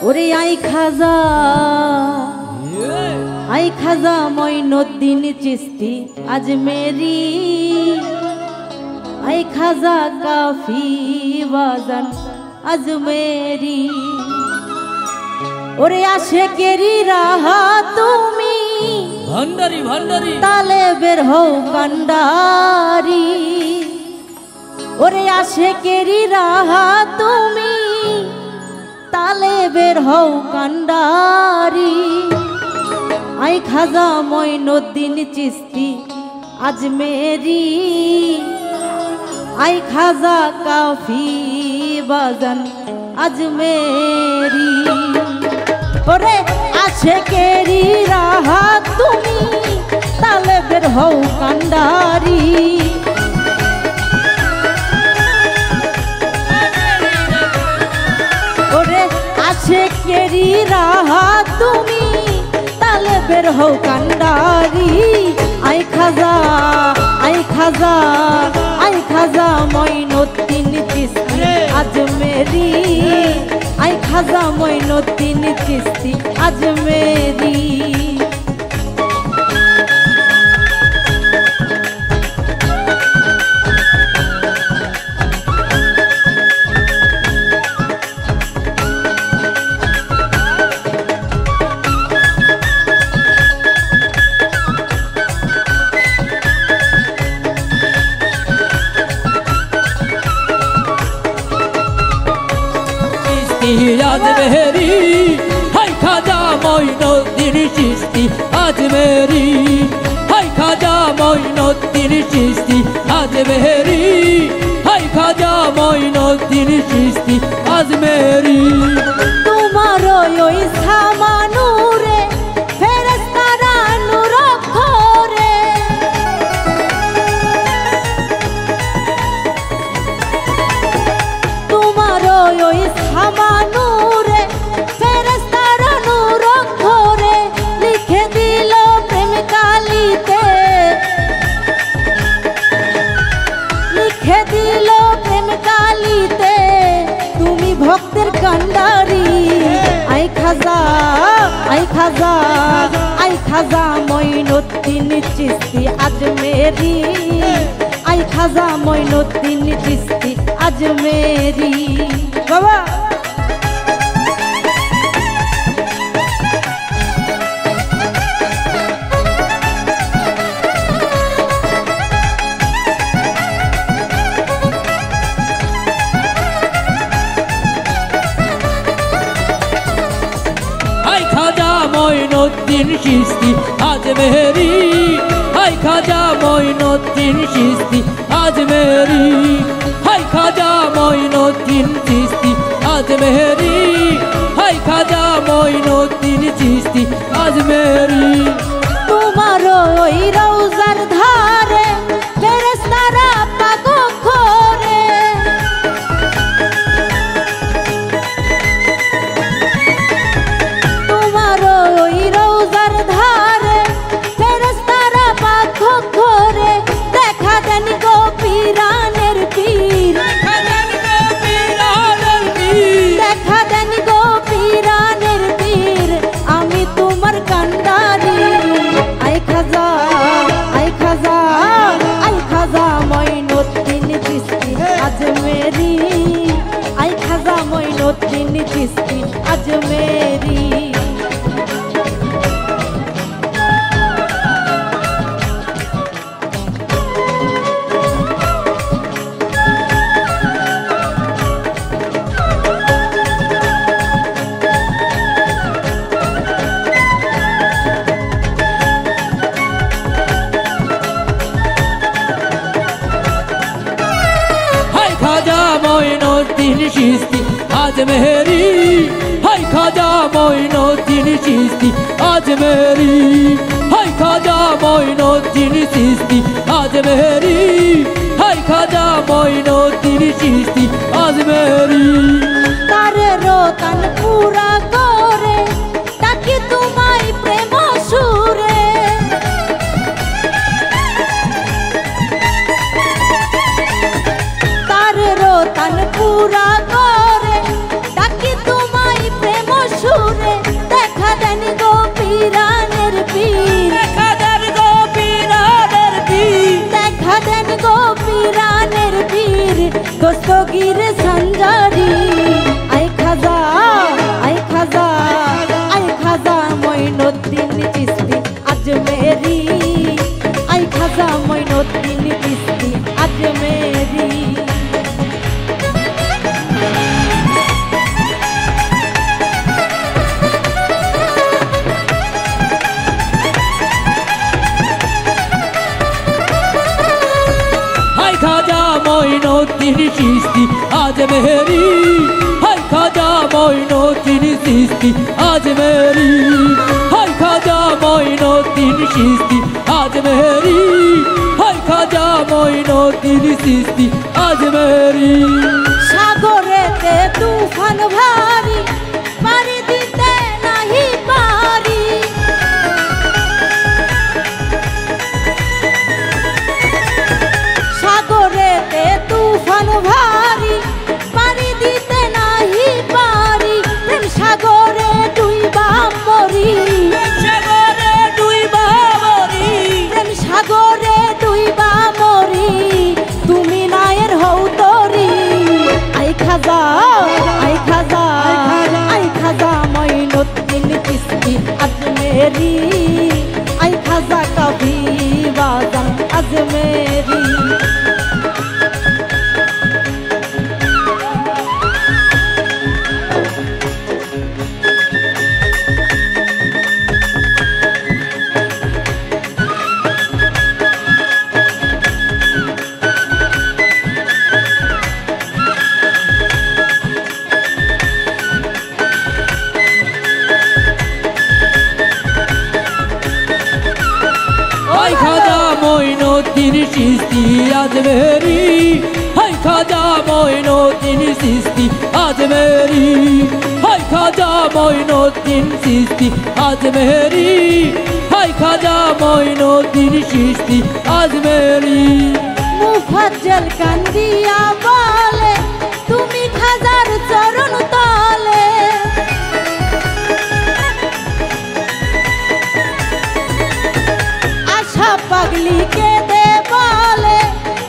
ওরে আই খাজা মঈনুদ্দিন চিশতি আজমেরি আই খাজা কাফি বাজান আজমেরি ওরে আশেকেরি রাহা তুমি ভান্ডারি ভান্ডারি তালে বের হও কান্ডারি ওরে আশেকেরি রাহা তুমি তালে বের হও কান্ডারি আই খাজা মঈনুদ্দিন চিশতি আজমেরি আই খাজা কাফি বাজান আজমেরি ওরে আশেকেরি রাহা তুমি তালে বের হও কান্ডারি ওরে আশেকেরি রাহা তুমি তালে বের হও কান্ডারি আই খাজা মঈনুদ্দিন চিশতি আজমেরি আই খাজা মঈনুদ্দিন চিশতি আজমেরি আজমেরি হাই খাজা মঈনুদ্দিন চিশতি আজমেরি হাই খাজা মঈনুদ্দিন চিশতি আজমেরি হাই খাজা মঈনুদ্দিন চিশতি আজমেরি তোমার ওই সামানুরে ফেরেশতারা নূর করে তোমার ওই সামানুরে ফেরেশতারা নূর করে লিখে দিল প্রেম কালিতে লিখে দিল প্রেম কালিতে তুমি ভক্তের কান্ডারি আই খাজা মঈনুদ্দিন চিশতি আজমেরি আই খাজা মঈনুদ্দিন চিশতি আজমেরি বাবা মঈনুদ্দিন চিশতি আজমেরি হাই খাজা মঈনুদ্দিন চিশতি আজমেরি হাই খাজা মঈনুদ্দিন চিশতি আজমেরি হাই খাজা মঈনুদ্দিন চিশতি আজমেরি তোমার ওই রওজার ধারে ফেরেশতারা পাগল করে দেখা দেন গো পীরানের পীর আমি তোমার কান্ডারি আই খাজা মঈনুদ্দিন চিশতি আজমেরি আই খাজা মঈনুদ্দিন চিশতি আজমেরি মঈনুদ্দিন চিশতি আজমেরি হাই খাজা মঈনুদ্দিন চিশতি আজমেরি হাই খাজা মঈনুদ্দিন চিশতি আজমেরি হাই খাজা মঈনুদ্দিন চিশতি আজমেরি তারে রতন পুরা করে ডাকি তোমায় প্রেম সুরে তারে রতন পুরা করে ডাকি তোমায় প্রেম মঈনুদ্দিন চিশতি আজমেরি হাই খাজা মঈনুদ্দিন চিশতি আজমেরি হাই খাজা মঈনুদ্দিন চিশতি আজমেরি হাই খাজা মঈনুদ্দিন চিশতি আজমেরি সাগরেতে তুফান ভারী পারি দিতে নাহি পারি সাগরেতে তুফান ভারী পারি দিতে নাহি পারি প্রেম সাগরে ডুইবা মরি সাগরে ডুইবা মরি প্রেম সাগরে ডুইবা মরি তুমি নায়ের হও তরি আই খাজা আই খাজা আই খাজা মঈনুদ্দিন চিশতি আজমেরি আই খাজা কবি বাজান আজমেরি হাই খাজা মঈনুদ্দিন চিশতি আজমেরি হাই খাজা মঈনুদ্দিন চিশতি আজমেরি হাই খাজা মঈনুদ্দিন চিশতি আজমেরি হাই খাজা মঈনুদ্দিন চিশতি আজমেরি মুফাজ্জল কান্দিয়া বলে তুমি খাজার চরণ তলে আশা পাগলি কে দে বলে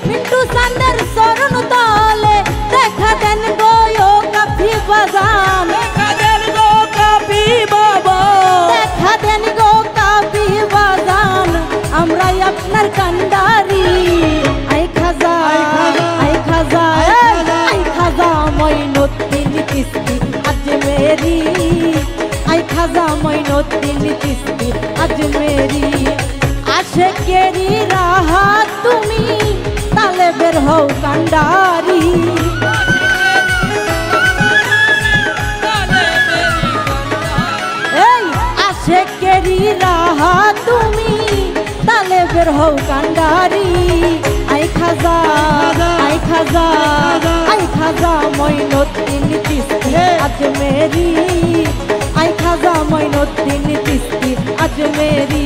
মিন্টু সান্দের চরণ তলে দেখা দেন গো কাফি বাজান দেখা দেন গো কাফি বাবা দেখা দেন গো কাফি বাজান আমরাই আপনার কান্ডারি আই খাজা আই খাজা আই খাজা মঈনুদ্দিন চিশতি আজমেরি আই খাজা মঈনুদ্দিন চিশতি আজমেরি আশেকেরি রাহা তুমি তালে বের হও কান্ডারি এই আশেকেরি রাহা তুমি তালে বের হও কান্ডারি আই খাজা আই খাজা আই খাজা মঈনুদ্দিন চিশতি আজমেরি আই খাজা মঈনুদ্দিন চিশতি আজমেরি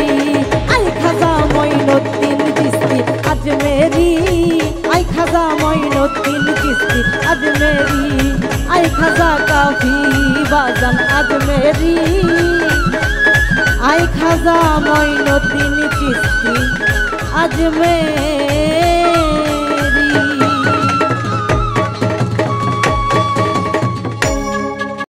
আই খাজা মঈনুদ্দিন চিশতি আজমেরি আই খাজা মঈনুদ্দিন চিশতি আজমেরি আই খাজা কাফি বাজান আজমেরি আই খাজা মঈনুদ্দিন চিশতি আজমেরি।